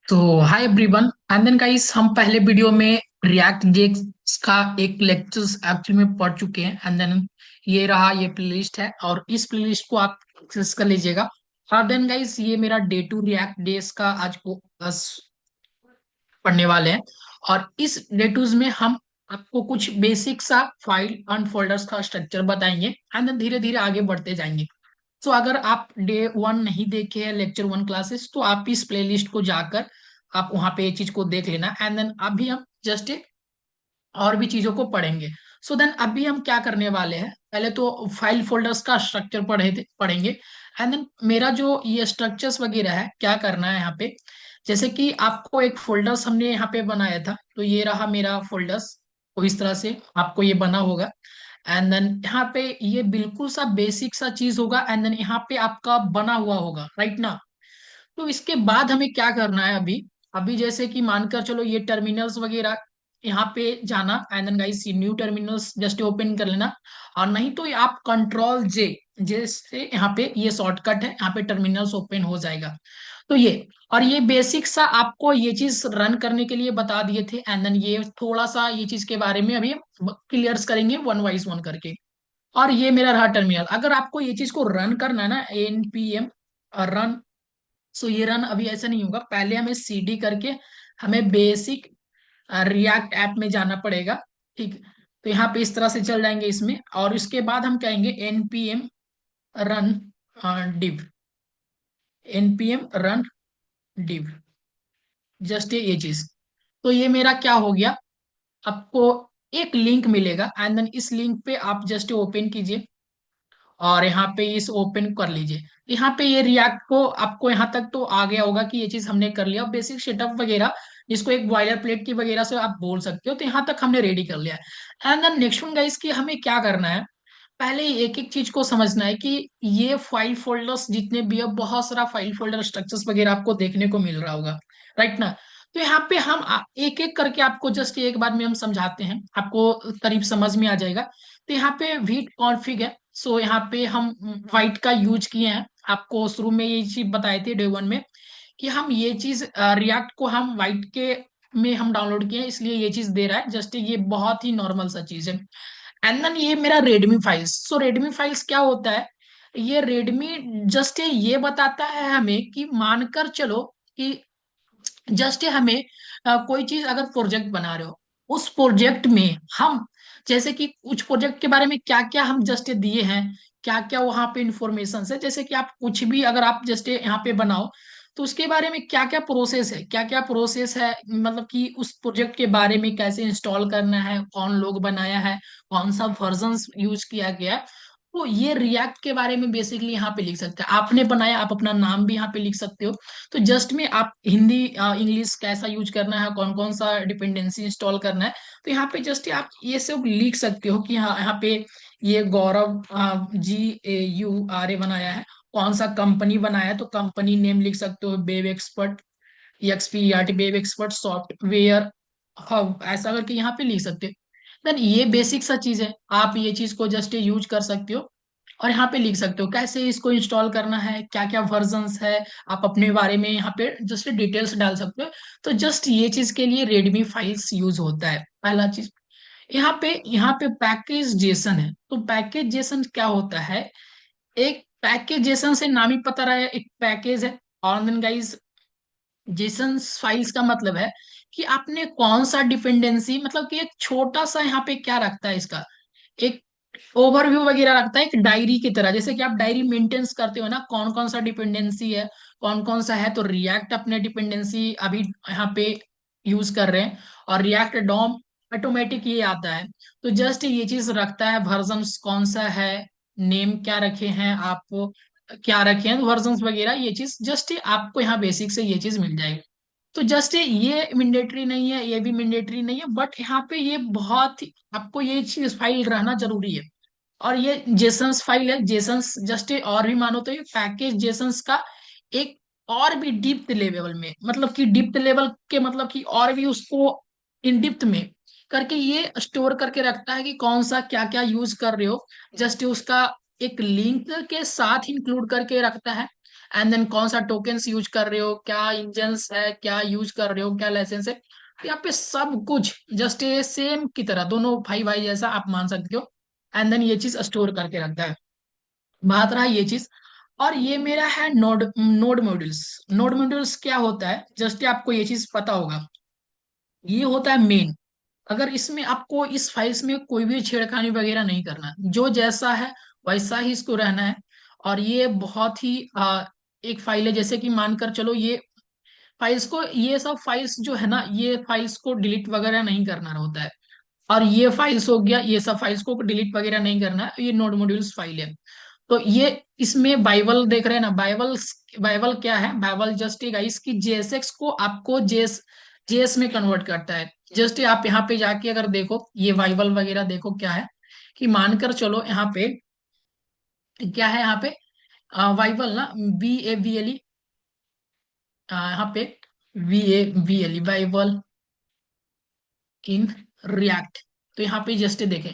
तो hi everyone and then guys, हम पहले वीडियो में रिएक्ट जेएक्स का एक लेक्चर्स एक्चुअली में पढ़ चुके हैं। एंड देन ये रहा, ये प्लेलिस्ट है और इस प्लेलिस्ट को आप एक्सेस कर लीजिएगा। और देन गाइस, ये मेरा डे टू रिएक्ट डेज का आज को बस पढ़ने वाले हैं। और इस डे टूज में हम आपको कुछ बेसिक सा फाइल एंड फोल्डर्स का स्ट्रक्चर बताएंगे एंड देन धीरे धीरे आगे बढ़ते जाएंगे। तो अगर आप डे वन नहीं देखे हैं लेक्चर वन क्लासेस, तो आप इस प्लेलिस्ट को जाकर आप वहां पे ये चीज को देख लेना। एंड देन अभी हम जस्ट और भी चीजों को पढ़ेंगे। सो देन अभी हम क्या करने वाले हैं, पहले तो फाइल फोल्डर्स का स्ट्रक्चर पढ़ेंगे। एंड देन मेरा जो ये स्ट्रक्चर्स वगैरह है, क्या करना है यहाँ पे, जैसे कि आपको एक फोल्डर्स हमने यहाँ पे बनाया था, तो ये रहा मेरा फोल्डर्स। तो इस तरह से आपको ये बना होगा। एंड देन यहाँ पे ये बिल्कुल सा बेसिक सा चीज होगा। एंड देन यहाँ पे आपका बना हुआ होगा, राइट ना। तो इसके बाद हमें क्या करना है अभी, अभी जैसे कि मानकर चलो ये टर्मिनल्स वगैरह यहाँ पे जाना। एंड देन गाइस, ये न्यू टर्मिनल्स जस्ट ओपन कर लेना। और नहीं तो ये आप कंट्रोल जे, जैसे यहाँ पे ये शॉर्टकट है, यहाँ पे टर्मिनल्स ओपन हो जाएगा। तो ये, और ये बेसिक सा आपको ये चीज रन करने के लिए बता दिए थे। एंड देन ये थोड़ा सा ये चीज के बारे में अभी क्लियर्स करेंगे वन वाइज वन करके। और ये मेरा रहा टर्मिनल। अगर आपको ये चीज को रन करना है ना, एनपीएम रन, सो ये रन अभी ऐसा नहीं होगा, पहले हमें सीडी करके हमें बेसिक रिएक्ट ऐप में जाना पड़ेगा। ठीक, तो यहाँ पे इस तरह से चल जाएंगे इसमें, और इसके बाद हम कहेंगे npm run div, npm run div, just ये चीज। तो ये मेरा क्या हो गया, आपको एक लिंक मिलेगा। एंड देन इस लिंक पे आप जस्ट ओपन कीजिए और यहाँ पे इस ओपन कर लीजिए। यहाँ पे ये रिएक्ट को आपको यहाँ तक तो आ गया होगा कि ये चीज हमने कर लिया, बेसिक सेटअप वगैरह जिसको एक बॉयलर प्लेट की वगैरह से आप बोल सकते हो। तो यहाँ तक हमने रेडी कर लिया है। And then next one guys, कि हमें क्या करना है, पहले एक एक चीज को समझना है कि ये फाइल फोल्डर्स जितने भी है, बहुत सारा फाइल फोल्डर स्ट्रक्चर्स वगैरह आपको देखने को मिल रहा होगा, राइट ना। तो यहाँ पे हम एक एक करके आपको जस्ट एक बार में हम समझाते हैं, आपको करीब समझ में आ जाएगा। तो यहाँ पे वीट कॉन्फ़िग है। सो यहाँ पे हम वाइट का यूज किए हैं, आपको शुरू में ये चीज बताए थे डे वन में, कि हम ये चीज रिएक्ट को हम वाइट के में हम डाउनलोड किए हैं, इसलिए ये चीज दे रहा है। जस्ट ये बहुत ही नॉर्मल सा चीज है। एंड देन ये मेरा रेडमी फाइल्स। सो रेडमी फाइल्स क्या होता है, ये रेडमी जस्ट ये बताता है हमें कि मानकर चलो कि जस्ट हमें कोई चीज अगर प्रोजेक्ट बना रहे हो, उस प्रोजेक्ट में हम जैसे कि कुछ प्रोजेक्ट के बारे में क्या क्या हम जस्ट दिए हैं, क्या क्या वहां पे इंफॉर्मेशन है, जैसे कि आप कुछ भी अगर आप जस्ट यहाँ पे बनाओ, तो उसके बारे में क्या क्या प्रोसेस है, क्या क्या प्रोसेस है, मतलब कि उस प्रोजेक्ट के बारे में कैसे इंस्टॉल करना है, कौन लोग बनाया है, कौन सा वर्जन यूज किया गया है। तो ये रिएक्ट के बारे में बेसिकली यहाँ पे लिख सकते हैं, आपने बनाया, आप अपना नाम भी यहाँ पे लिख सकते हो। तो जस्ट में आप हिंदी इंग्लिश कैसा यूज करना है, कौन कौन सा डिपेंडेंसी इंस्टॉल करना है, तो यहाँ पे जस्ट आप ये सब लिख सकते हो कि हाँ यहाँ पे ये गौरव GAURA बनाया है, कौन सा कंपनी बनाया है, तो कंपनी नेम लिख सकते हो, web expert, XPERT, web expert software hub, ऐसा करके यहाँ पे लिख सकते हो। देन ये बेसिक सा चीज है, आप ये चीज को जस्ट यूज कर सकते हो। और यहाँ पे लिख सकते हो कैसे इसको इंस्टॉल करना है, क्या क्या वर्जन्स है, आप अपने बारे में यहाँ पे जस्ट डिटेल्स डाल सकते हो। तो जस्ट ये चीज के लिए रेडमी फाइल्स यूज होता है, पहला चीज। यहाँ पे पैकेज जेसन है। तो पैकेज जेसन क्या होता है, एक पैकेज जेसन से नाम ही पता रहा है, एक पैकेज है। और देन गाइस, जेसन फाइल्स का मतलब है कि आपने कौन सा डिपेंडेंसी, मतलब कि एक छोटा सा यहाँ पे क्या रखता है इसका, एक ओवरव्यू वगैरह रखता है, एक डायरी की तरह। जैसे कि आप डायरी मेंटेन्स करते हो ना, कौन कौन सा डिपेंडेंसी है, कौन कौन सा है, तो रिएक्ट अपने डिपेंडेंसी अभी यहाँ पे यूज कर रहे हैं, और रिएक्ट डॉम ऑटोमेटिक ये आता है। तो जस्ट ये चीज रखता है, वर्जन कौन सा है, नेम क्या रखे हैं आप, क्या रखे हैं वर्जन वगैरह, ये चीज जस्ट आपको यहाँ बेसिक से ये चीज मिल जाएगी। तो जस्ट ये मैंडेटरी नहीं है, ये भी मैंडेटरी नहीं है, बट यहाँ पे ये बहुत ही आपको ये चीज फाइल रहना जरूरी है। और ये जेसन्स फाइल है, जेसन्स जस्ट और भी मानो तो ये पैकेज जेसन्स का एक और भी डीप लेवल में, मतलब कि डीप लेवल के मतलब कि और भी उसको इन डिप्थ में करके ये स्टोर करके रखता है कि कौन सा क्या क्या यूज कर रहे हो, जस्ट उसका एक लिंक के साथ इंक्लूड करके रखता है। एंड देन कौन सा टोकन्स यूज कर रहे हो, क्या इंजन्स है, क्या यूज कर रहे हो, क्या लाइसेंस है। तो यहाँ पे सब कुछ जस्ट ये सेम की तरह दोनों भाई भाई जैसा आप मान सकते हो। एंड देन ये चीज स्टोर करके रखता है। बात रहा ये चीज। और ये मेरा है node node modules. Node modules क्या होता है, जस्ट आपको ये चीज पता होगा, ये होता है मेन। अगर इसमें आपको इस फाइल्स में कोई भी छेड़खानी वगैरह नहीं करना, जो जैसा है वैसा ही इसको रहना है। और ये बहुत ही एक फाइल है, जैसे कि मानकर चलो ये फाइल्स को, ये सब फाइल्स जो है ना, ये फाइल्स को डिलीट वगैरह नहीं करना होता है। और ये फाइल्स हो गया, ये सब फाइल्स को डिलीट वगैरह नहीं करना है, ये नोड मॉड्यूल्स फाइल है। तो ये इसमें बाइबल देख रहे हैं ना, बाइबल। बाइबल क्या है, बाइबल जस्ट गाइस की जेएसएक्स को आपको जेएस जेएस में कन्वर्ट करता है। जस्ट आप यहाँ पे जाके अगर देखो ये बाइबल वगैरह देखो क्या है, कि मानकर चलो यहाँ पे क्या है, यहाँ पे बाइबल ना, BABLE, यहाँ पे BABLE बाइबल इन रिएक्ट। तो यहाँ पे जस्ट देखें,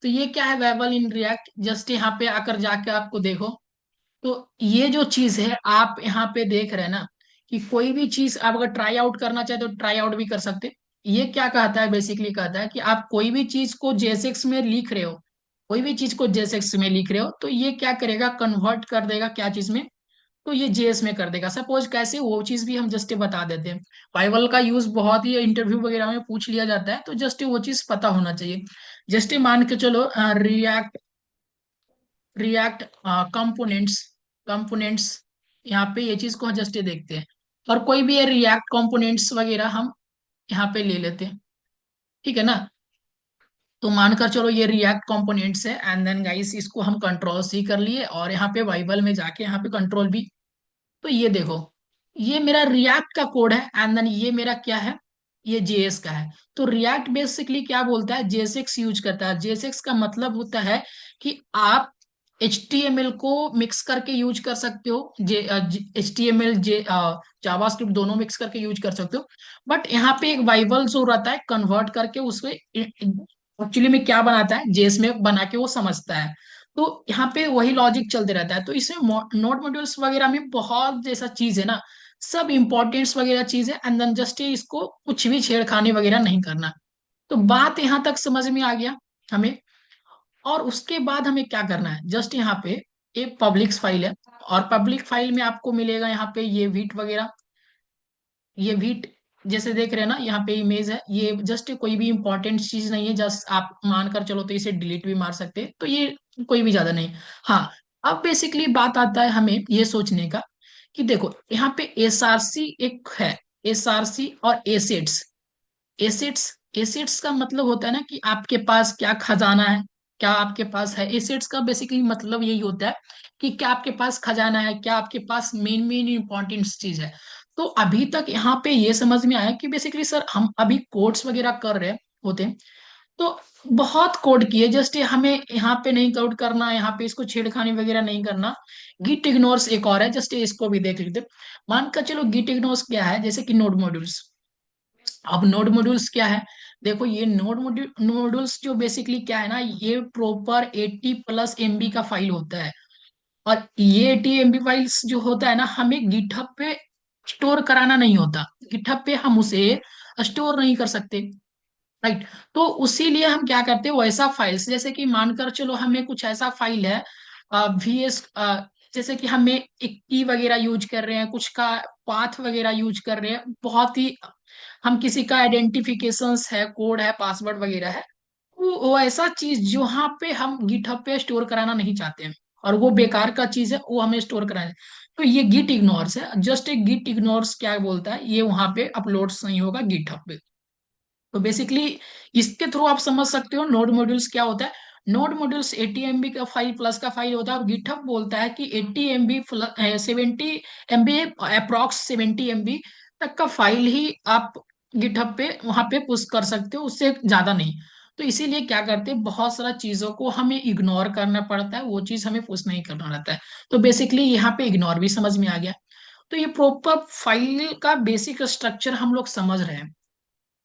तो ये क्या है बाइबल इन रिएक्ट, जस्ट यहाँ पे आकर जाके आपको देखो। तो ये जो चीज है आप यहाँ पे देख रहे हैं ना, कि कोई भी चीज आप अगर ट्राई आउट करना चाहे तो ट्राई आउट भी कर सकते। ये क्या कहता है, बेसिकली कहता है कि आप कोई भी चीज को जेएसएक्स में लिख रहे हो, कोई भी चीज को जेएसएक्स में लिख रहे हो, तो ये क्या करेगा, कन्वर्ट कर देगा क्या चीज में, तो ये जेएस में कर देगा। सपोज कैसे, वो चीज भी हम जस्ट बता देते हैं। बाइबल का यूज बहुत ही इंटरव्यू वगैरह में पूछ लिया जाता है, तो जस्ट वो चीज पता होना चाहिए। जस्ट मान के चलो रिएक्ट रिएक्ट कंपोनेंट्स कंपोनेंट्स, यहाँ पे ये चीज को जस्ट देखते हैं। और कोई भी ये रिएक्ट कंपोनेंट्स वगैरह हम यहाँ पे ले लेते हैं, ठीक है ना। तो मानकर चलो ये रिएक्ट कंपोनेंट्स है, एंड देन गाइस इसको हम कंट्रोल सी कर लिए, और यहाँ पे बाइबल में जाके यहाँ पे कंट्रोल भी। तो ये देखो, ये मेरा रिएक्ट का कोड है, एंड देन ये मेरा क्या है, ये जेएस का है। तो रिएक्ट बेसिकली क्या बोलता है, जेएसएक्स यूज करता है। जेएसएक्स का मतलब होता है कि आप HTML को मिक्स करके यूज कर सकते हो, जे HTML जे जावास्क्रिप्ट दोनों मिक्स करके यूज कर सकते हो। बट यहाँ पे एक बाइबल जो रहता है, कन्वर्ट करके उसको एक्चुअली में क्या बनाता है, जेएस में बना के वो समझता है। तो यहाँ पे वही लॉजिक चलते रहता है। तो इसमें नोड मॉड्यूल्स वगैरह में बहुत जैसा चीज है ना, सब इंपॉर्टेंट्स वगैरह चीज है, एंड देन जस्ट इसको कुछ भी छेड़खानी वगैरह नहीं करना। तो बात यहाँ तक समझ में आ गया हमें। और उसके बाद हमें क्या करना है, जस्ट यहाँ पे एक पब्लिक फाइल है, और पब्लिक फाइल में आपको मिलेगा यहाँ पे ये वीट वगैरह, ये वीट जैसे देख रहे हैं ना, यहाँ पे इमेज है, ये जस्ट कोई भी इंपॉर्टेंट चीज नहीं है, जस्ट आप मानकर चलो तो इसे डिलीट भी मार सकते हैं, तो ये कोई भी ज्यादा नहीं। हाँ, अब बेसिकली बात आता है हमें ये सोचने का, कि देखो यहाँ पे एसआरसी एक है, एसआरसी और एसेट्स। एसेट्स एसेट्स का मतलब होता है ना कि आपके पास क्या खजाना है, क्या आपके पास है। एसेट्स का बेसिकली मतलब यही होता है कि क्या आपके पास खजाना है, क्या आपके पास मेन मेन इंपॉर्टेंट चीज है। तो अभी तक यहाँ पे ये समझ में आया कि बेसिकली सर हम अभी कोड्स वगैरह कर रहे होते हैं, तो बहुत कोड किए, जस्ट हमें यहाँ पे नहीं कोड करना, यहाँ पे इसको छेड़खानी वगैरह नहीं करना। गिट इग्नोर्स एक और है, जस्ट इसको भी देख लेते। मानकर चलो गिट इग्नोर्स क्या है, जैसे कि नोड मॉड्यूल्स। अब नोड मॉड्यूल्स क्या है, देखो ये नोड मॉड्यूल्स जो बेसिकली क्या है ना, ये प्रॉपर 80+ MB का फाइल होता है। और ये 80 MB फाइल्स जो होता है ना, हमें गिटहब पे स्टोर कराना नहीं होता, गिटहब पे हम उसे स्टोर नहीं कर सकते, राइट। तो उसीलिए हम क्या करते हैं, वैसा फाइल्स जैसे कि मानकर चलो हमें कुछ ऐसा फाइल है, VS, जैसे कि हमें एक की वगैरह यूज कर रहे हैं, कुछ का पाथ वगैरह यूज कर रहे हैं, बहुत ही हम किसी का आइडेंटिफिकेशन है, कोड है, पासवर्ड वगैरह है, वो ऐसा चीज जहाँ पे हम गिटहब पे स्टोर कराना नहीं चाहते हैं, और वो बेकार का चीज है, वो हमें स्टोर कराना है। तो ये गिट इग्नोर्स है, जस्ट एक गिट इग्नोर्स क्या बोलता है, ये वहां पे अपलोड्स नहीं होगा गिटहब पे। तो बेसिकली इसके थ्रू आप समझ सकते हो नोड मॉड्यूल्स क्या होता है। नोड मॉड्यूल्स 80 MB का फाइल प्लस का फाइल होता है, और गिटहब बोलता है कि 80 MB 70 MB, अप्रॉक्स 70 MB तक का फाइल ही आप गिटहब पे वहां पे पुश कर सकते हो, उससे ज्यादा नहीं। तो इसीलिए क्या करते हैं, बहुत सारा चीजों को हमें इग्नोर करना पड़ता है, वो चीज हमें पुश नहीं करना रहता है। तो बेसिकली यहाँ पे इग्नोर भी समझ में आ गया। तो ये प्रॉपर फाइल का बेसिक स्ट्रक्चर हम लोग समझ रहे हैं।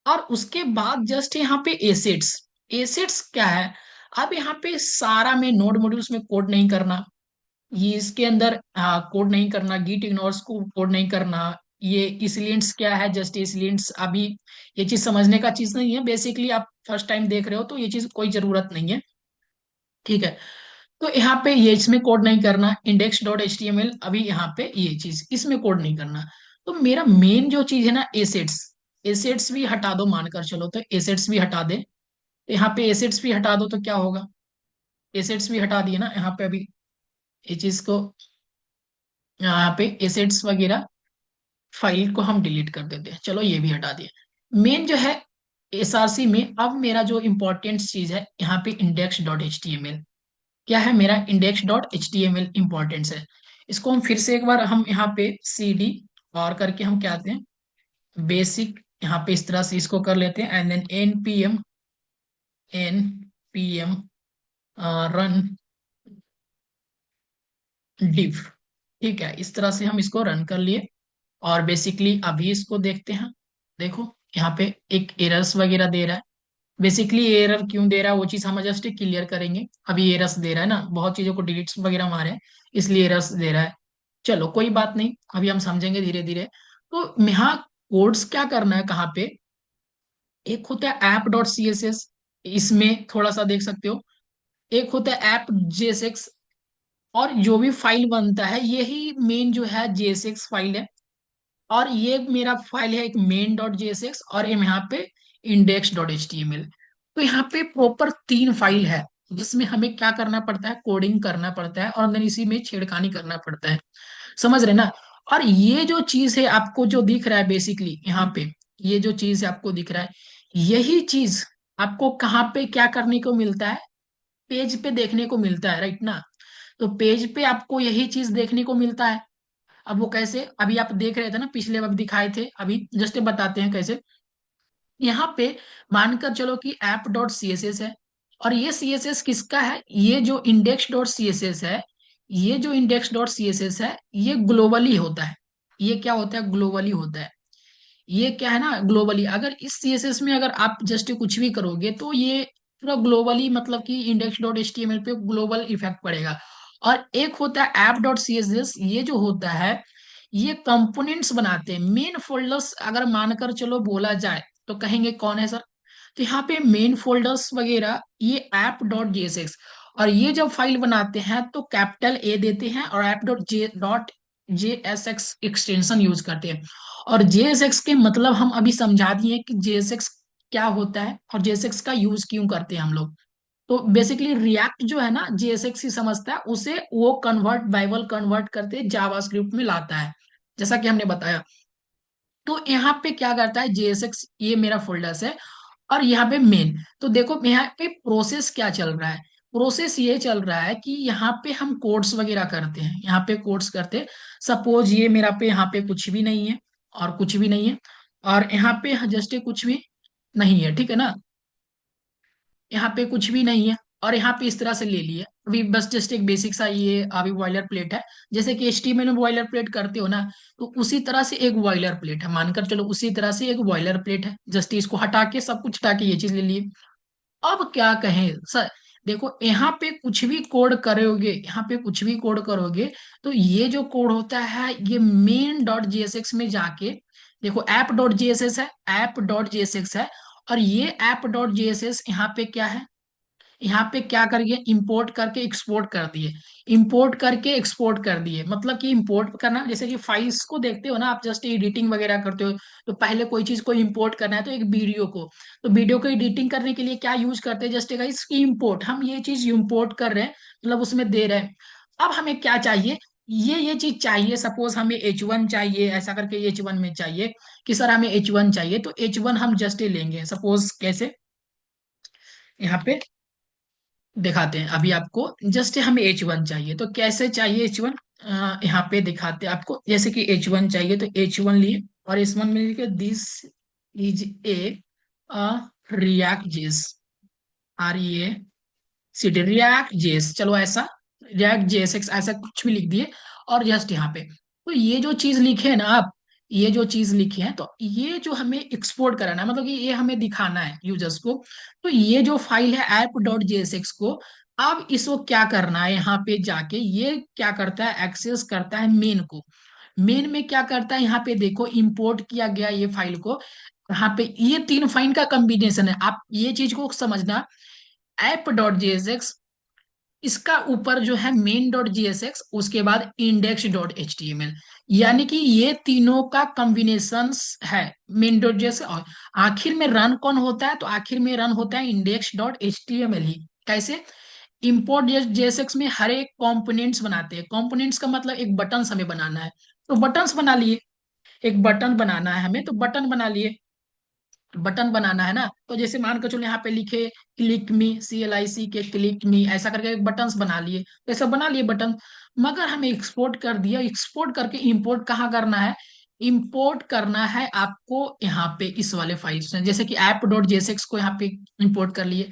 और उसके बाद जस्ट यहाँ पे एसिड्स। एसिड्स क्या है, अब यहाँ पे सारा में नोड मॉड्यूल्स में कोड नहीं करना, ये इसके अंदर कोड नहीं करना, गिट इग्नोर्स को कोड नहीं करना। ये इसलिएंट्स क्या है, जस्ट इसलिएंट्स अभी ये चीज समझने का चीज नहीं है, बेसिकली आप फर्स्ट टाइम देख रहे हो तो ये चीज कोई जरूरत नहीं है। ठीक है, तो यहाँ पे ये इसमें कोड नहीं करना, index dot H T M L अभी यहाँ पे ये चीज इसमें कोड नहीं करना। तो मेरा मेन जो चीज है ना, एसेट्स, एसेट्स भी हटा दो मानकर चलो, तो एसेट्स भी हटा दे। तो यहाँ पे एसेट्स भी हटा दो तो क्या होगा, एसेट्स भी हटा दिए ना यहाँ पे अभी, ये चीज को यहाँ पे एसेट्स वगैरह फाइल को हम डिलीट कर देते हैं, चलो ये भी हटा दिए। मेन जो है एसआरसी में अब मेरा जो इंपॉर्टेंट चीज है यहाँ पे index dot H T M L, क्या है मेरा index dot H T M L importance है। इसको हम फिर से एक बार हम यहाँ पे सी डी और करके हम क्या आते हैं बेसिक, यहाँ पे इस तरह से इसको कर लेते हैं, and then N P M run dev. ठीक है, इस तरह से हम इसको रन कर लिए। और बेसिकली अभी इसको देखते हैं, देखो यहाँ पे एक एरर्स वगैरह दे रहा है। बेसिकली एरर क्यों दे रहा है वो चीज हम जस्ट क्लियर करेंगे। अभी एरर्स दे रहा है ना, बहुत चीजों को डिलीट्स वगैरह मारे हैं, इसलिए एरर्स दे रहा है। चलो कोई बात नहीं, अभी हम समझेंगे धीरे धीरे। तो यहाँ कोड्स क्या करना है कहाँ पे, एक होता है app dot C S S, इसमें थोड़ा सा देख सकते हो। एक होता है ऐप जेएसएक्स, और जो भी फाइल बनता है यही मेन जो है जेएसएक्स फाइल है। और ये मेरा फाइल है एक मेन डॉट जेएसएक्स, और यहाँ पे index dot H T M L. तो यहाँ पे प्रॉपर तीन फाइल है जिसमें हमें क्या करना पड़ता है, कोडिंग करना पड़ता है, और देन इसी में छेड़खानी करना पड़ता है। समझ रहे ना। और ये जो चीज है आपको जो दिख रहा है बेसिकली यहाँ पे, ये जो चीज है आपको दिख रहा है, यही चीज आपको कहाँ पे क्या करने को मिलता है, पेज पे देखने को मिलता है, राइट ना। तो पेज पे आपको यही चीज देखने को मिलता है। अब वो कैसे, अभी आप देख रहे थे ना, पिछले वक्त दिखाए थे, अभी जस्ट बताते हैं कैसे। यहाँ पे मानकर चलो कि app dot C S S है, और ये सी एस एस किसका है, ये जो index dot C S S है, ये जो index dot C S S है, ये ग्लोबली होता है। ये क्या होता है, ग्लोबली होता है। ये क्या है ना, ग्लोबली अगर इस सीएसएस में अगर आप जस्ट कुछ भी करोगे तो ये पूरा ग्लोबली, मतलब कि index dot H T M L पे ग्लोबल इफेक्ट पड़ेगा। और एक होता है app dot C S S, ये जो होता है ये कंपोनेंट्स बनाते हैं, मेन फोल्डर्स अगर मानकर चलो बोला जाए तो कहेंगे कौन है सर। तो यहाँ पे मेन फोल्डर्स वगैरह ये ऐप डॉट जेएसएक्स, और ये जब फाइल बनाते हैं तो कैपिटल ए देते हैं, और app dot JSX extension use करते हैं। और जेएसएक्स के मतलब हम अभी समझा दिए कि जेएसएक्स क्या होता है और जेएसएक्स का यूज क्यों करते हैं हम लोग। तो बेसिकली रिएक्ट जो है ना जेएसएक्स ही समझता है उसे, वो कन्वर्ट बाइबल कन्वर्ट करते जावास्क्रिप्ट में लाता है, जैसा कि हमने बताया। तो यहाँ पे क्या करता है जेएसएक्स, ये मेरा फोल्डर्स है, और यहाँ पे मेन। तो देखो यहाँ पे प्रोसेस क्या चल रहा है, प्रोसेस ये चल रहा है कि यहाँ पे हम कोड्स वगैरह करते हैं, यहाँ पे कोड्स करते हैं। सपोज ये मेरा पे यहाँ पे कुछ भी नहीं है, और कुछ भी नहीं है, और यहाँ पे जस्ट कुछ भी नहीं है, ठीक है ना। यहाँ पे कुछ भी नहीं है, और यहाँ पे इस तरह से ले लिए। अभी बस जस्ट एक बेसिक सा ये अभी बॉयलर प्लेट है, जैसे कि एचटीएमएल में बॉयलर प्लेट करते हो ना, तो उसी तरह से एक बॉयलर प्लेट है, मानकर चलो उसी तरह से एक बॉयलर प्लेट है, जस्ट इसको हटा के सब कुछ हटा के ये चीज ले लिए। अब क्या कहें सर, देखो यहाँ पे कुछ भी कोड करोगे, यहाँ पे कुछ भी कोड करोगे, तो ये जो कोड होता है ये मेन डॉट जेएसएक्स में जाके, देखो ऐप डॉट जेएसएस है, ऐप डॉट जेएसएक्स है, और ये ऐप डॉट जेएसएस यहाँ पे क्या है, यहाँ पे क्या करिए इंपोर्ट करके एक्सपोर्ट कर दिए, इंपोर्ट करके एक्सपोर्ट कर दिए, मतलब कि इंपोर्ट करना, जैसे कि फाइल्स को देखते हो ना आप, जस्ट एडिटिंग वगैरह करते हो, तो पहले कोई चीज को इंपोर्ट करना है, तो एक वीडियो को, तो वीडियो को एडिटिंग करने के लिए क्या यूज करते हैं, जस्ट इसकी इंपोर्ट, हम ये चीज इंपोर्ट कर रहे हैं, मतलब उसमें दे रहे हैं। अब हमें क्या चाहिए, ये चीज चाहिए, सपोज हमें H1 चाहिए, ऐसा करके H1 में चाहिए कि सर हमें H1 चाहिए, तो H1 हम जस्ट लेंगे, सपोज कैसे, यहाँ पे दिखाते हैं अभी आपको, जस्ट हमें H1 चाहिए, तो कैसे चाहिए H1, यहाँ पे दिखाते हैं आपको, जैसे कि H1 चाहिए तो H1 लिए, और H1 में लिखे दिस इज ए रिएक्ट जेस, REACT रिएक्ट जेस, चलो ऐसा रिएक्ट जेएसएक्स ऐसा कुछ भी लिख दिए, और जस्ट यहाँ पे, तो ये जो चीज लिखे है ना आप, ये जो चीज लिखी है, तो ये जो हमें एक्सपोर्ट कराना है, मतलब कि ये हमें दिखाना है यूजर्स को। तो ये जो फाइल है ऐप डॉट जेएसएक्स को, अब इसको क्या करना है, यहाँ पे जाके ये क्या करता है, एक्सेस करता है मेन को। मेन में क्या करता है, यहाँ पे देखो इंपोर्ट किया गया ये फाइल को। यहाँ पे ये तीन फाइल का कॉम्बिनेशन है, आप ये चीज को समझना। ऐप डॉट जेएसएक्स, इसका ऊपर जो है मेन डॉट जीएसएक्स, उसके बाद index dot H T M L, यानी कि ये तीनों का कॉम्बिनेशन है मेन डॉट जेएस। और आखिर में रन कौन होता है, तो आखिर में रन होता है index dot H T M L ही। कैसे? इंपोर्ट जेएसएक्स में हर एक कंपोनेंट्स बनाते हैं, कंपोनेंट्स का मतलब एक बटन हमें बनाना है, तो बटन्स बना लिए। एक बटन बनाना है हमें, तो बटन बना लिए। बटन बनाना है ना, तो जैसे मान के चलो यहाँ पे लिखे क्लिक मी, CLIC के क्लिक मी, ऐसा करके एक बटन्स बना लिए, तो ऐसा बना लिए बटन। मगर हमें एक्सपोर्ट कर दिया, एक्सपोर्ट करके इंपोर्ट कहाँ करना है, इंपोर्ट करना है आपको यहाँ पे इस वाले फाइल्स में, जैसे कि ऐप डॉट जेएसएक्स को यहाँ पे इंपोर्ट कर लिए।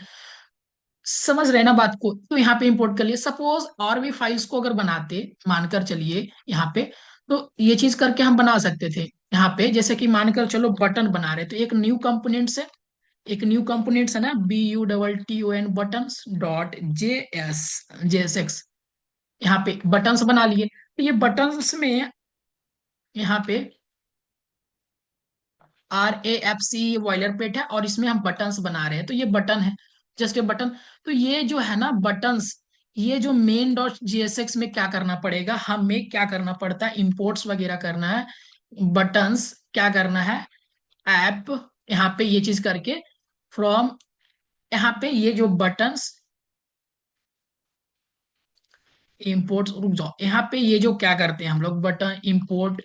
समझ रहे हैं ना बात को, तो यहाँ पे इंपोर्ट कर लिए। सपोज और भी फाइल्स को अगर बनाते, मानकर चलिए यहाँ पे, तो ये चीज करके हम बना सकते थे। यहाँ पे जैसे कि मानकर चलो बटन बना रहे, तो एक न्यू कंपोनेंट्स है, एक न्यू कंपोनेंट्स है ना, BUTTON बटन्स डॉट JSX, यहाँ पे बटन्स बना लिए। तो ये बटन्स में यहाँ पे RAFC बॉयलर प्लेट है, और इसमें हम बटन्स बना रहे हैं, तो ये बटन है, जस्ट ये बटन। तो ये जो है ना बटन्स, ये जो मेन डॉट जीएसएक्स में क्या करना पड़ेगा, हमें क्या करना पड़ता है, इंपोर्ट्स वगैरह करना है। बटन्स क्या करना है, ऐप, यहाँ पे ये चीज करके फ्रॉम, यहाँ पे ये जो बटन्स इंपोर्ट, रुक जाओ, यहाँ पे ये जो क्या करते हैं हम लोग, बटन इंपोर्ट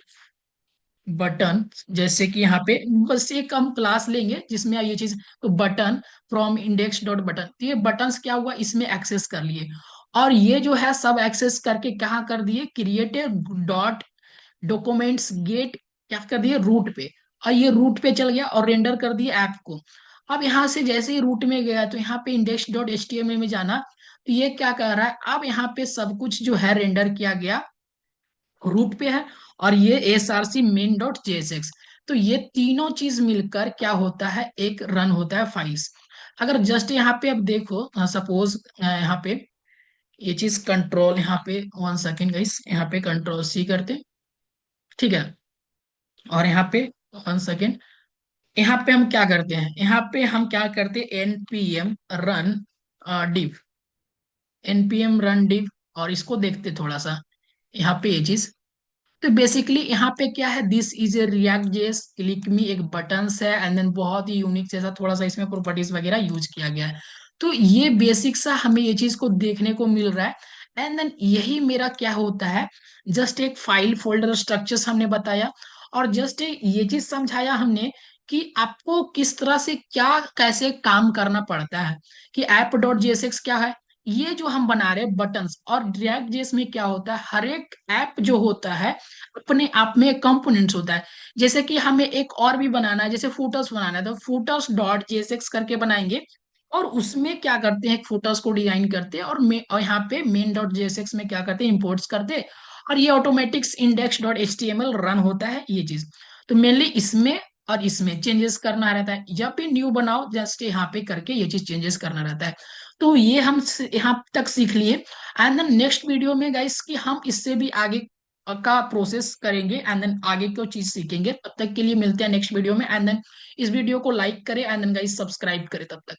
बटन, जैसे कि यहाँ पे बस एक हम क्लास लेंगे जिसमें ये चीज, तो button from index dot button, तो ये बटन्स क्या हुआ, इसमें एक्सेस कर लिए। और ये जो है सब एक्सेस करके कहाँ कर दिए, क्रिएटेड डॉट डॉक्यूमेंट्स गेट, क्या कर दिए, रूट पे। और ये रूट पे चल गया और रेंडर कर दिए ऐप को। अब यहाँ से जैसे ही रूट में गया, तो यहाँ पे index dot H T M L में जाना, तो ये क्या कर रहा है, अब यहाँ पे सब कुछ जो है रेंडर किया गया रूट पे है। और ये SRC मेन डॉट जेएसएक्स, तो ये तीनों चीज मिलकर क्या होता है, एक रन होता है फाइल्स। अगर जस्ट यहाँ पे अब देखो, सपोज यहाँ पे ये चीज कंट्रोल, यहाँ पे 1 सेकेंड गाइस, यहाँ पे कंट्रोल C करते, ठीक है। और यहाँ पे 1 सेकेंड, यहाँ पे हम क्या करते हैं, यहाँ पे हम क्या करते हैं, npm run div, npm run div। और इसको देखते थोड़ा सा, यहाँ पे ये चीज, तो बेसिकली यहाँ पे क्या है, this is a react JS click मी, एक बटन्स है, एंड देन बहुत ही यूनिक जैसा थोड़ा सा इसमें प्रॉपर्टीज वगैरह यूज किया गया है। तो ये बेसिक सा हमें ये चीज को देखने को मिल रहा है। एंड देन यही मेरा क्या होता है, जस्ट एक फाइल फोल्डर स्ट्रक्चर्स हमने बताया, और जस्ट ये चीज समझाया हमने कि आपको किस तरह से क्या कैसे काम करना पड़ता है, कि ऐप डॉट जेएसएक्स क्या है, ये जो हम बना रहे हैं बटन्स, और रिएक्ट जेएस में क्या होता है, हर एक ऐप जो होता है अपने आप में एक कंपोनेंट्स होता है। जैसे कि हमें एक और भी बनाना है, जैसे फुटर्स बनाना है, तो फुटर्स डॉट जेएसएक्स करके बनाएंगे, और उसमें क्या करते हैं, फुटर्स को डिजाइन करते हैं, और यहाँ पे मेन डॉट जेएसएक्स में क्या करते हैं, इंपोर्ट्स करते हैं, और ये automatics index dot HTML run होता है ये चीज। तो मेनली इसमें और इसमें चेंजेस करना रहता है, जब भी न्यू बनाओ जस्ट यहाँ पे करके ये चीज चेंजेस करना रहता है। तो ये हम यहाँ तक सीख लिए। एंड देन नेक्स्ट वीडियो में गाइस कि हम इससे भी आगे का प्रोसेस करेंगे, एंड देन आगे को चीज सीखेंगे। तब तक के लिए मिलते हैं नेक्स्ट वीडियो में। एंड देन इस वीडियो को लाइक करें, एंड देन गाइस सब्सक्राइब करें तब तक।